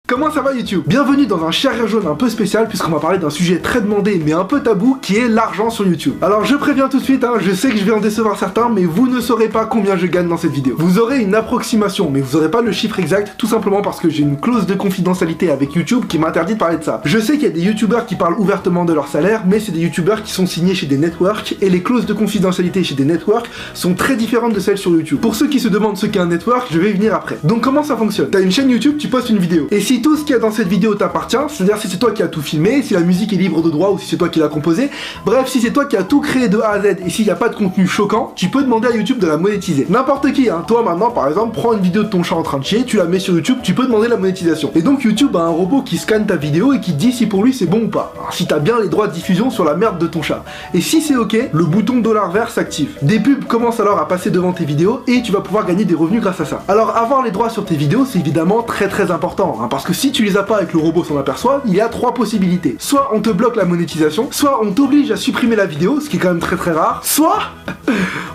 Comment ça va YouTube? Bienvenue dans un Charrière Jaune un peu spécial puisqu'on va parler d'un sujet très demandé mais un peu tabou qui est l'argent sur YouTube. Alors je préviens tout de suite, je sais que je vais en décevoir certains mais vous ne saurez pas combien je gagne dans cette vidéo. Vous aurez une approximation mais vous aurez pas le chiffre exact tout simplement parce que j'ai une clause de confidentialité avec YouTube qui m'interdit de parler de ça. Je sais qu'il y a des YouTubeurs qui parlent ouvertement de leur salaire mais c'est des YouTubeurs qui sont signés chez des networks et les clauses de confidentialité chez des networks sont très différentes de celles sur YouTube. Pour ceux qui se demandent ce qu'est un network, je vais y venir après. Donc comment ça fonctionne? T'as une chaîne YouTube, tu postes une vidéo et si tout ce qu'il y a dans cette vidéo t'appartient, c'est-à-dire si c'est toi qui as tout filmé, si la musique est libre de droit ou si c'est toi qui l'as composée, bref, si c'est toi qui as tout créé de A à Z et s'il n'y a pas de contenu choquant, tu peux demander à YouTube de la monétiser. N'importe qui, toi maintenant par exemple, prends une vidéo de ton chat en train de chier, tu la mets sur YouTube, tu peux demander la monétisation. Et donc YouTube a un robot qui scanne ta vidéo et qui te dit si pour lui c'est bon ou pas. Alors, si t'as bien les droits de diffusion sur la merde de ton chat. Et si c'est ok, le bouton $ vert s'active. Des pubs commencent alors à passer devant tes vidéos et tu vas pouvoir gagner des revenus grâce à ça. Alors avoir les droits sur tes vidéos c'est évidemment très important, parce que si tu les as pas et que le robot s'en aperçoit, il y a trois possibilités. Soit on te bloque la monétisation, soit on t'oblige à supprimer la vidéo, ce qui est quand même très rare, soit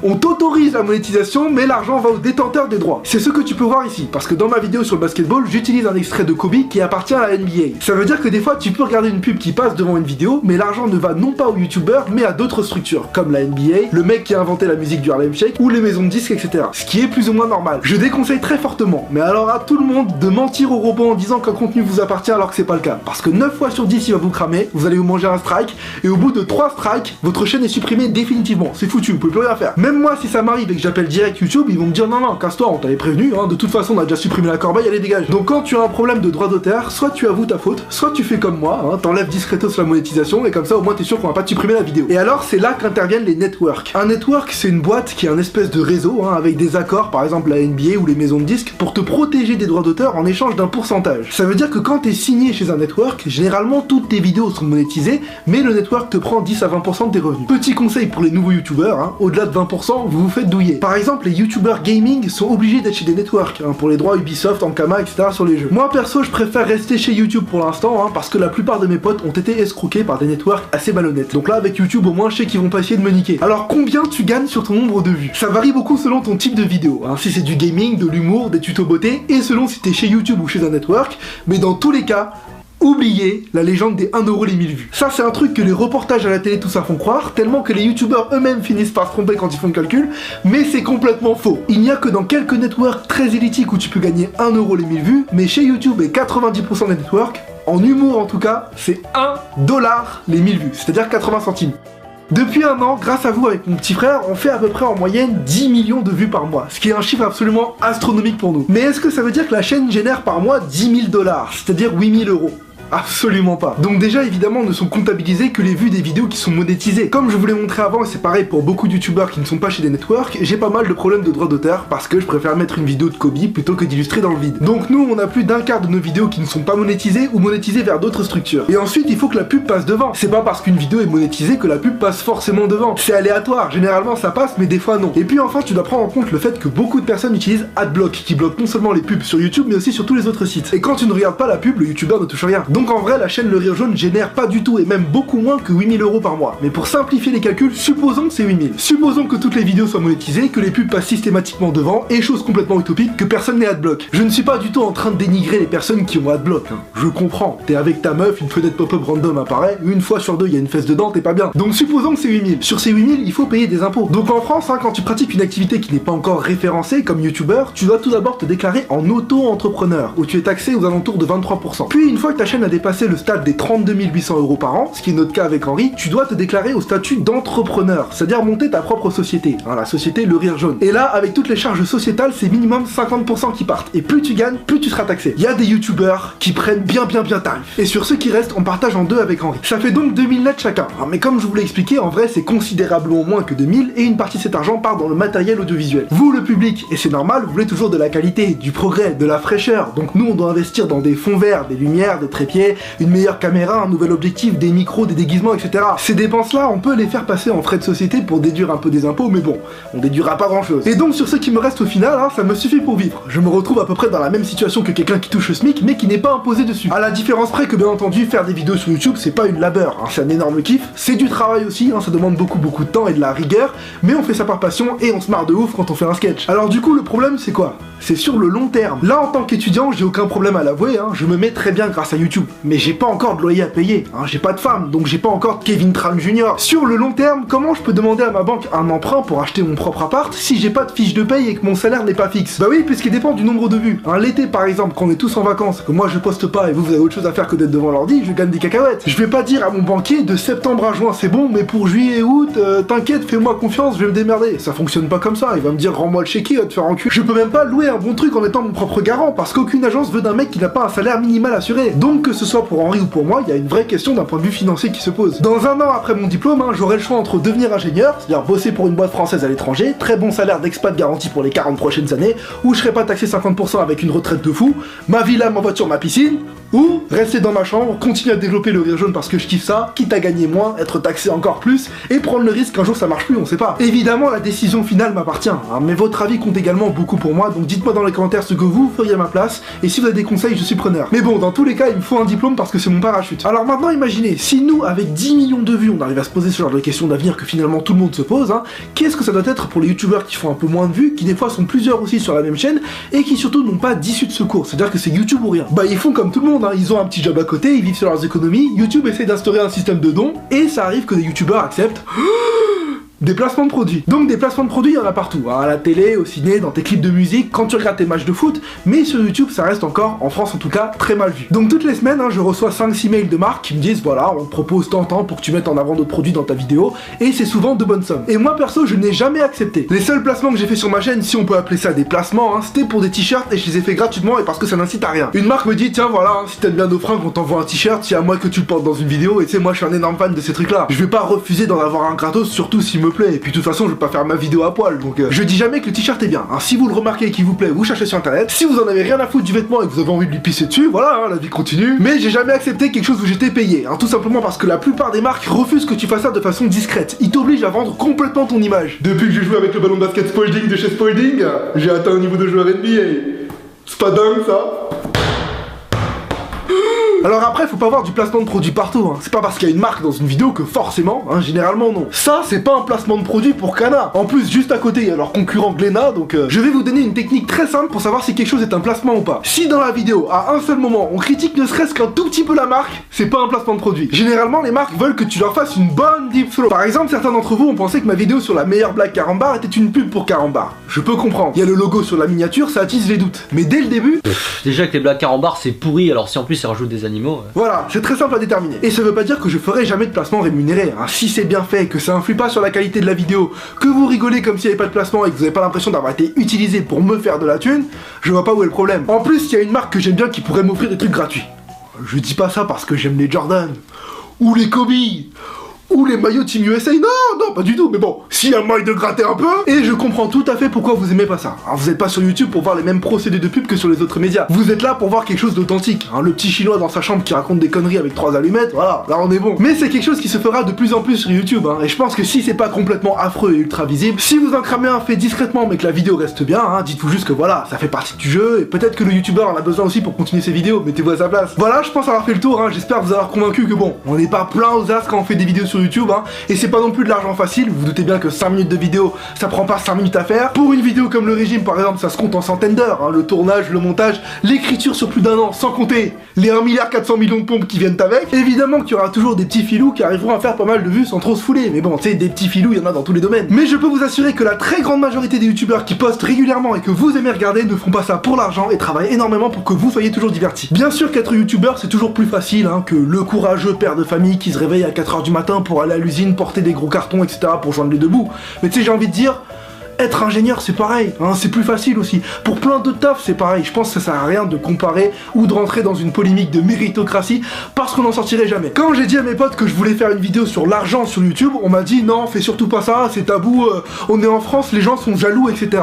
on t'autorise la monétisation mais l'argent va au détenteur des droits. C'est ce que tu peux voir ici, parce que dans ma vidéo sur le basketball, j'utilise un extrait de Kobe qui appartient à la NBA. Ça veut dire que des fois tu peux regarder une pub qui passe devant une vidéo, mais l'argent ne va non pas aux youtubeurs mais à d'autres structures, comme la NBA, le mec qui a inventé la musique du Harlem Shake, ou les maisons de disques, etc. Ce qui est plus ou moins normal. Je déconseille très fortement, mais alors à tout le monde de mentir au robot en disant qu'un contenu vous appartient alors que c'est pas le cas. Parce que 9 fois sur 10 il va vous cramer, vous allez vous manger un strike, et au bout de 3 strikes, votre chaîne est supprimée définitivement. C'est foutu, vous pouvez plus rien faire. Même moi, si ça m'arrive et que j'appelle direct YouTube, ils vont me dire non, casse-toi, on t'avait prévenu, de toute façon on a déjà supprimé la corbeille, allez dégage. Donc quand tu as un problème de droit d'auteur, soit tu avoues ta faute, soit tu fais comme moi, t'enlèves discretos la monétisation, et comme ça au moins t'es sûr qu'on va pas te supprimer la vidéo. Et alors c'est là qu'interviennent les networks. Un network c'est une boîte qui est un espèce de réseau, avec des accords, par exemple la NBA ou les maisons de disques, pour te protéger des droits d'auteur en échange d'un pourcentage. Ça veut dire que quand t'es signé chez un network, généralement toutes tes vidéos sont monétisées, mais le network te prend 10 à 20% de tes revenus. Petit conseil pour les nouveaux youtubeurs, au-delà de 20%, vous vous faites douiller. Par exemple, les youtubeurs gaming sont obligés d'être chez des networks, pour les droits Ubisoft, Ankama, etc. sur les jeux. Moi perso, je préfère rester chez YouTube pour l'instant, parce que la plupart de mes potes ont été escroqués par des networks assez malhonnêtes. Donc là, avec YouTube, au moins, je sais qu'ils vont pas essayer de me niquer. Alors combien tu gagnes sur ton nombre de vues? Ça varie beaucoup selon ton type de vidéo, si c'est du gaming, de l'humour, des tutos beauté, et selon si t'es chez YouTube ou chez un network, mais dans tous les cas, oubliez la légende des 1€ les 1000 vues. Ça c'est un truc que les reportages à la télé tout ça font croire, tellement que les youtubeurs eux-mêmes finissent par se tromper quand ils font le calcul, mais c'est complètement faux. Il n'y a que dans quelques networks très élitistes où tu peux gagner 1€ les 1000 vues, mais chez YouTube et 90% des networks, en humour en tout cas, c'est 1$ les 1000 vues, c'est-à-dire 80 centimes. Depuis un an, grâce à vous avec mon petit frère, on fait à peu près en moyenne 10 millions de vues par mois, ce qui est un chiffre absolument astronomique pour nous. Mais est-ce que ça veut dire que la chaîne génère par mois 10 000 $, c'est-à-dire 8 000 €? Absolument pas. Donc déjà évidemment ne sont comptabilisées que les vues des vidéos qui sont monétisées. Comme je vous l'ai montré avant, et c'est pareil pour beaucoup de youtubeurs qui ne sont pas chez des networks, j'ai pas mal de problèmes de droits d'auteur parce que je préfère mettre une vidéo de Kobe plutôt que d'illustrer dans le vide. Donc nous on a plus d'un quart de nos vidéos qui ne sont pas monétisées ou monétisées vers d'autres structures. Et ensuite il faut que la pub passe devant. C'est pas parce qu'une vidéo est monétisée que la pub passe forcément devant. C'est aléatoire, généralement ça passe mais des fois non. Et puis enfin tu dois prendre en compte le fait que beaucoup de personnes utilisent Adblock qui bloque non seulement les pubs sur YouTube mais aussi sur tous les autres sites. Et quand tu ne regardes pas la pub, le youtubeur ne touche rien. Donc en vrai la chaîne Le Rire Jaune génère pas du tout et même beaucoup moins que 8 000 € par mois. Mais pour simplifier les calculs, supposons que c'est 8 000. Supposons que toutes les vidéos soient monétisées, que les pubs passent systématiquement devant, et chose complètement utopique, que personne n'ait Adblock. Je ne suis pas du tout en train de dénigrer les personnes qui ont Adblock. Je comprends. T'es avec ta meuf, une fenêtre pop-up random apparaît, une fois sur deux il y a une fesse dedans, t'es pas bien. Donc supposons que c'est 8 000. Sur ces 8 000, il faut payer des impôts. Donc en France, quand tu pratiques une activité qui n'est pas encore référencée comme youtubeur, tu dois tout d'abord te déclarer en auto-entrepreneur, où tu es taxé aux alentours de 23%. Puis une fois que ta chaîne a dépassé le stade des 32 800 € par an, ce qui est notre cas avec Henri, tu dois te déclarer au statut d'entrepreneur, c'est-à-dire monter ta propre société, la société Le Rire Jaune. Et là, avec toutes les charges sociétales, c'est minimum 50% qui partent. Et plus tu gagnes, plus tu seras taxé. Il y a des youtubeurs qui prennent bien tarif. Et sur ceux qui restent, on partage en deux avec Henri. Ça fait donc 2000 nets chacun. Mais comme je vous l'ai expliqué, en vrai, c'est considérablement moins que 2000 et une partie de cet argent part dans le matériel audiovisuel. Vous, le public, et c'est normal, vous voulez toujours de la qualité, du progrès, de la fraîcheur. Donc nous, on doit investir dans des fonds verts, des lumières, des trépieds, boîtier, une meilleure caméra, un nouvel objectif, des micros, des déguisements, etc. Ces dépenses-là, on peut les faire passer en frais de société pour déduire un peu des impôts, mais bon, on déduira pas grand-chose. Et donc sur ce qui me reste au final, hein, ça me suffit pour vivre. Je me retrouve à peu près dans la même situation que quelqu'un qui touche le SMIC, mais qui n'est pas imposé dessus. À la différence près que bien entendu, faire des vidéos sur YouTube, c'est pas une labeur, hein, c'est un énorme kiff. C'est du travail aussi, hein, ça demande beaucoup de temps et de la rigueur, mais on fait ça par passion et on se marre de ouf quand on fait un sketch. Alors du coup, le problème c'est quoi? C'est sur le long terme. Là, en tant qu'étudiant, j'ai aucun problème à l'avouer, hein, je me mets très bien grâce à YouTube. Mais j'ai pas encore de loyer à payer, hein, j'ai pas de femme, donc j'ai pas encore de Kevin Tran Jr. Sur le long terme, comment je peux demander à ma banque un emprunt pour acheter mon propre appart si j'ai pas de fiche de paye et que mon salaire n'est pas fixe? Bah oui, puisqu'il dépend du nombre de vues. Hein, l'été par exemple, quand on est tous en vacances, que moi je poste pas et vous avez autre chose à faire que d'être devant l'ordi, je gagne des cacahuètes. Je vais pas dire à mon banquier de septembre à juin c'est bon, mais pour juillet et août, t'inquiète, fais-moi confiance, je vais me démerder. Ça fonctionne pas comme ça, il va me dire rends-moi le chéquier, va te faire enculer. Je peux même pas louer un bon truc en étant mon propre garant, parce qu'aucune agence veut d'un mec qui n'a pas un salaire minimal assuré. Donc que ce soit pour Henri ou pour moi, il y a une vraie question d'un point de vue financier qui se pose. Dans un an après mon diplôme, hein, j'aurai le choix entre devenir ingénieur, c'est-à-dire bosser pour une boîte française à l'étranger, très bon salaire d'expat garanti pour les 40 prochaines années, où je serai pas taxé 50% avec une retraite de fou, ma villa, ma voiture, ma piscine, ou rester dans ma chambre, continuer à développer le rire jaune parce que je kiffe ça, quitte à gagner moins, être taxé encore plus, et prendre le risque qu'un jour ça marche plus, on sait pas. Évidemment, la décision finale m'appartient, hein, mais votre avis compte également beaucoup pour moi, donc dites-moi dans les commentaires ce que vous feriez à ma place, et si vous avez des conseils, je suis preneur. Mais bon, dans tous les cas, il me faut un diplôme parce que c'est mon parachute. Alors maintenant, imaginez, si nous, avec 10 millions de vues, on arrive à se poser ce genre de questions d'avenir que finalement tout le monde se pose, hein, qu'est-ce que ça doit être pour les youtubeurs qui font un peu moins de vues, qui des fois sont plusieurs aussi sur la même chaîne, et qui surtout n'ont pas d'issue de secours, c'est-à-dire que c'est YouTube ou rien. Bah ils font comme tout le monde, hein, ils ont un petit job à côté, ils vivent sur leurs économies, YouTube essaie d'instaurer un système de dons, et ça arrive que des youtubeurs acceptent des placements de produits. Donc des placements de produits, il y en a partout, hein, à la télé, au ciné, dans tes clips de musique, quand tu regardes tes matchs de foot, mais sur YouTube, ça reste encore, en France en tout cas, très mal vu. Donc toutes les semaines, hein, je reçois 5-6 mails de marques qui me disent, voilà, on te propose tant pour que tu mettes en avant d'autres produits dans ta vidéo, et c'est souvent de bonnes sommes. Et moi perso, je n'ai jamais accepté. Les seuls placements que j'ai fait sur ma chaîne, si on peut appeler ça des placements, hein, c'était pour des t-shirts, et je les ai fait gratuitement, et parce que ça n'incite à rien. Une marque me dit, tiens voilà, hein, si t'aimes bien nos fringues, on t'envoie un t-shirt, c'est à moi que tu le portes dans une vidéo, et tu sais, moi je suis un énorme fan de ces trucs là. Je vais pas refuser d'en avoir un gratos, surtout s'il me plaît, et puis de toute façon, je vais pas faire ma vidéo à poil, donc je dis jamais que le t-shirt est bien, hein. Si vous le remarquez et qu'il vous plaît, vous cherchez sur internet, si vous en avez rien à foutre du vêtement et que vous avez envie de lui pisser dessus, voilà, hein, la vie continue, mais j'ai jamais accepté quelque chose où j'étais payé, hein, tout simplement parce que la plupart des marques refusent que tu fasses ça de façon discrète, ils t'obligent à vendre complètement ton image. Depuis que j'ai joué avec le ballon de basket Spalding de chez Spalding, j'ai atteint un niveau de joueur NBA, c'est pas dingue ça? Alors après, faut pas avoir du placement de produit partout, hein. C'est pas parce qu'il y a une marque dans une vidéo que forcément, hein, généralement non. Ça, c'est pas un placement de produit pour Kana. En plus, juste à côté, il y a leur concurrent Glénat, donc je vais vous donner une technique très simple pour savoir si quelque chose est un placement ou pas. Si dans la vidéo, à un seul moment, on critique ne serait-ce qu'un tout petit peu la marque, c'est pas un placement de produit. Généralement, les marques veulent que tu leur fasses une bonne deep throw. Par exemple, certains d'entre vous ont pensé que ma vidéo sur la meilleure blague Carambar était une pub pour Carambar. Je peux comprendre. Il y a le logo sur la miniature, ça attise les doutes. Mais dès le début... Déjà que les blagues Carambar, c'est pourri, alors si en plus ils rajoutent des animaux... Voilà, c'est très simple à déterminer. Et ça veut pas dire que je ferai jamais de placement rémunéré, hein. Si c'est bien fait, que ça influe pas sur la qualité de la vidéo, que vous rigolez comme s'il n'y avait pas de placement et que vous avez pas l'impression d'avoir été utilisé pour me faire de la thune, je vois pas où est le problème. En plus, il y a une marque que j'aime bien qui pourrait m'offrir des trucs gratuits. Je dis pas ça parce que j'aime les Jordan, ou les Kobe, ou les maillots Team USA, non, pas du tout, mais bon, s'il y a moyen de gratter un peu, et je comprends tout à fait pourquoi vous aimez pas ça. Alors, vous êtes pas sur YouTube pour voir les mêmes procédés de pub que sur les autres médias. Vous êtes là pour voir quelque chose d'authentique, hein, le petit chinois dans sa chambre qui raconte des conneries avec 3 allumettes, voilà, là on est bon. Mais c'est quelque chose qui se fera de plus en plus sur YouTube, hein, et je pense que si c'est pas complètement affreux et ultra visible, si vous en cramez un fait discrètement mais que la vidéo reste bien, hein, dites-vous juste que voilà, ça fait partie du jeu, et peut-être que le youtubeur en a besoin aussi pour continuer ses vidéos, mettez-vous à sa place. Voilà, je pense avoir fait le tour, hein, j'espère vous avoir convaincu que bon, on n'est pas plein aux as quand on fait des vidéos sur YouTube, hein, et c'est pas non plus de l'argent facile, vous vous doutez bien que 5 minutes de vidéo, ça prend pas 5 minutes à faire. Pour une vidéo comme le régime par exemple, ça se compte en centaines d'heures, hein, le tournage, le montage, l'écriture sur plus d'un an, sans compter les 1,4 milliard de pompes qui viennent avec. Évidemment qu'il y aura toujours des petits filous qui arriveront à faire pas mal de vues sans trop se fouler, mais bon, tu sais, des petits filous, il y en a dans tous les domaines. Mais je peux vous assurer que la très grande majorité des youtubeurs qui postent régulièrement et que vous aimez regarder ne font pas ça pour l'argent et travaillent énormément pour que vous soyez toujours divertis. Bien sûr qu'être youtubeur c'est toujours plus facile, hein, que le courageux père de famille qui se réveille à 4 h du matin pour aller à l'usine, porter des gros cartons, etc. pour joindre les deux bouts. Mais tu sais, j'ai envie de dire, être ingénieur c'est pareil, hein, c'est plus facile aussi. Pour plein de taf c'est pareil, je pense que ça sert à rien de comparer ou de rentrer dans une polémique de méritocratie parce qu'on n'en sortirait jamais. Quand j'ai dit à mes potes que je voulais faire une vidéo sur l'argent sur YouTube, on m'a dit non, fais surtout pas ça, c'est tabou, on est en France, les gens sont jaloux, etc.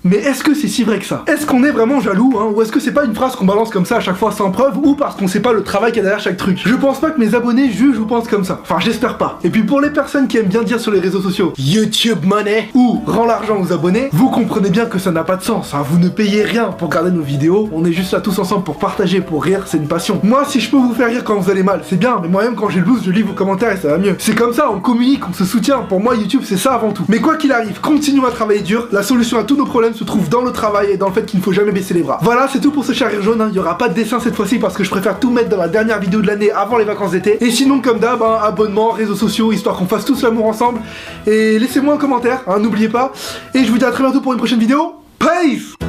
Mais est-ce que c'est si vrai que ça? Est-ce qu'on est vraiment jaloux, hein? Ou est-ce que c'est pas une phrase qu'on balance comme ça à chaque fois sans preuve, ou parce qu'on sait pas le travail qu'il y a derrière chaque truc? Je pense pas que mes abonnés jugent ou pensent comme ça. Enfin, j'espère pas. Et puis pour les personnes qui aiment bien dire sur les réseaux sociaux YouTube money ou rends l'argent aux abonnés, vous comprenez bien que ça n'a pas de sens, hein. Vous ne payez rien pour regarder nos vidéos, on est juste là tous ensemble pour partager, pour rire, c'est une passion. Moi, si je peux vous faire rire quand vous allez mal, c'est bien, mais moi-même quand j'ai le blues, je lis vos commentaires et ça va mieux. C'est comme ça, on communique, on se soutient. Pour moi, YouTube, c'est ça avant tout. Mais quoi qu'il arrive, continuons à travailler dur. La solution à tous nos problèmes se trouve dans le travail et dans le fait qu'il ne faut jamais baisser les bras. Voilà, c'est tout pour ce charrire jaune, hein. Il y aura pas de dessin cette fois-ci parce que je préfère tout mettre dans la dernière vidéo de l'année avant les vacances d'été. Et sinon, comme d'hab, hein, abonnement, réseaux sociaux, histoire qu'on fasse tous l'amour ensemble. Et laissez-moi un commentaire, hein, n'oubliez pas. Et je vous dis à très bientôt pour une prochaine vidéo. Peace!